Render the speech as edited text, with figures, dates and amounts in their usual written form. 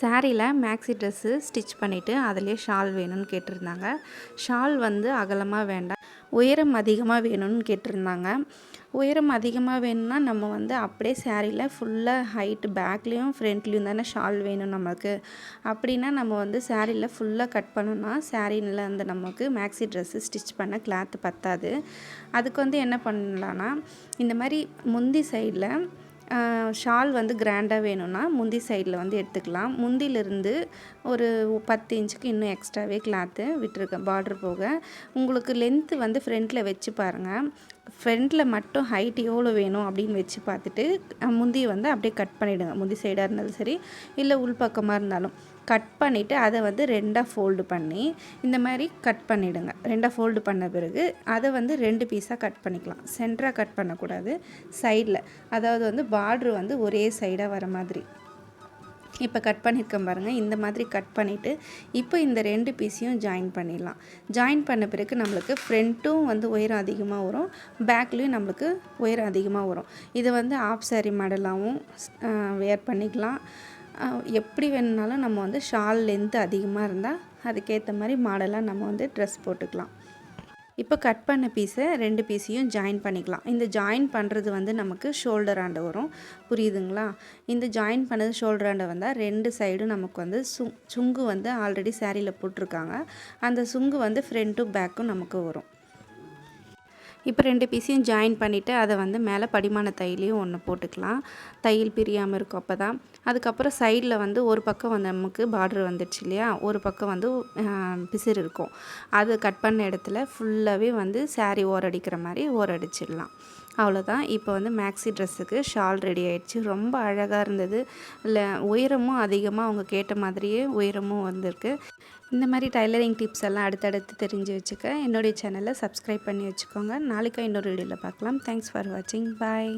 சாரீல maxi dress stitch பண்ணிவிட்டு அதிலே shawl வேணும்னு கேட்டிருந்தாங்க. ஷால் வந்து அகலமாக வேண்டாம், உயரம் அதிகமாக வேணும்னு கேட்டிருந்தாங்க. உயரம் அதிகமாக வேணும்னா நம்ம வந்து அப்படியே சாரீல ஃபுல்லாக ஹைட்டு பேக்லேயும் ஃப்ரண்ட்லேயும் தானே ஷால் வேணும் நமக்கு. அப்படின்னா நம்ம வந்து சாரீல ஃபுல்லாக கட் பண்ணோன்னா சாரீல வந்து நமக்கு மேக்ஸி ட்ரெஸ்ஸு ஸ்டிச் பண்ண கிளாத்து பத்தாது. அதுக்கு வந்து என்ன பண்ணலான்னா, இந்த மாதிரி முந்தி சைடில் ஷால் வந்து கிராண்டாக வேணும்னா முந்தி சைடில் வந்து எடுத்துக்கலாம். முந்தியிலிருந்து ஒரு 10 இன்ச்சுக்கு இன்னும் எக்ஸ்ட்ராவே கிளாத்து விட்டுருக்கேன் பார்ட்ரு போக. உங்களுக்கு லென்த்து வந்து ஃப்ரண்ட்டில் வச்சு பாருங்கள். ஃப்ரண்ட்டில் மட்டும் ஹைட் எவ்வளோ வேணும் அப்படின்னு வச்சு பார்த்துட்டு முந்தியை வந்து அப்படியே கட் பண்ணிவிடுங்க. முந்தி சைடாக இருந்தாலும் சரி, இல்லை உள்பக்கமாக இருந்தாலும் கட் பண்ணிவிட்டு அதை வந்து 2ஆக ஃபோல்டு பண்ணி இந்த மாதிரி கட் பண்ணிவிடுங்க. 2ஆக ஃபோல்டு பண்ண பிறகு அதை வந்து 2 பீஸாக கட் பண்ணிக்கலாம். சென்டராக கட் பண்ணக்கூடாது, சைடில், அதாவது வந்து பார்ட்ரு வந்து ஒரே சைடாக வர மாதிரி. இப்போ கட் பண்ணியிருக்கேன் பாருங்கள். இந்த மாதிரி கட் பண்ணிவிட்டு இப்போ இந்த 2 பீஸையும் ஜாயின் பண்ணிடலாம். ஜாயின் பண்ண பிறகு நம்மளுக்கு ஃப்ரண்ட்டும் வந்து உயரம் அதிகமாக வரும், பேக்லேயும் நம்மளுக்கு உயரம் அதிகமாக வரும். இதை வந்து ஆஃப் சாரீ மாடலாகவும் வேர் பண்ணிக்கலாம். எப்படி வேணுனாலும் நம்ம வந்து ஷால் லென்த்து அதிகமாக இருந்தால் அதுக்கேற்ற மாதிரி மாடலாக நம்ம வந்து ட்ரெஸ் போட்டுக்கலாம். இப்போ கட் பண்ண பீஸை 2 பீஸையும் ஜாயின் பண்ணிக்கலாம். இந்த ஜாயின் பண்ணுறது வந்து நமக்கு ஷோல்டர் ஆண்ட வரும், புரியுதுங்களா? இந்த ஜாயின் பண்ணது ஷோல்டர் ஆண்ட வந்தால் 2 சைடும் நமக்கு வந்து சுங்கு வந்து ஆல்ரெடி சாரியில் போட்டிருக்காங்க. அந்த சுங்கு வந்து ஃப்ரண்ட்டும் பேக்கும் நமக்கு வரும். இப்போ 2 பீஸையும் ஜாயின் பண்ணிவிட்டு அதை வந்து மேலே படிமான தையலையும் ஒன்று போட்டுக்கலாம். தையல் பிரியாமல் இருக்கும் அப்போ தான். அதுக்கப்புறம் சைடில் வந்து ஒரு பக்கம் வந்து நமக்கு பார்டர் வந்துடுச்சு இல்லையா, ஒரு பக்கம் வந்து பிசிறு இருக்கும். அது கட் பண்ண இடத்துல ஃபுல்லாகவே வந்து சாரீ ஓரடிக்கிற மாதிரி ஓரடிச்சிடலாம். அவ்வளோதான். இப்போ வந்து மேக்ஸி ட்ரெஸ்ஸுக்கு ஷால் ரெடி ஆகிடுச்சு. ரொம்ப அழகாக இருந்தது. இல்லை உயரமும் அதிகமாக அவங்க கேட்ட மாதிரியே உயரமும் வந்திருக்கு. இந்த மாதிரி டைலரிங் டிப்ஸ் எல்லாம் அடுத்தடுத்து தெரிஞ்சு வச்சுக்க என்னுடைய சேனலை சப்ஸ்கிரைப் பண்ணி வச்சுக்கோங்க. நாளைக்கு இன்னொரு வீடியோவில் பார்க்கலாம். தேங்க்ஸ் ஃபார் வாட்சிங். பாய்.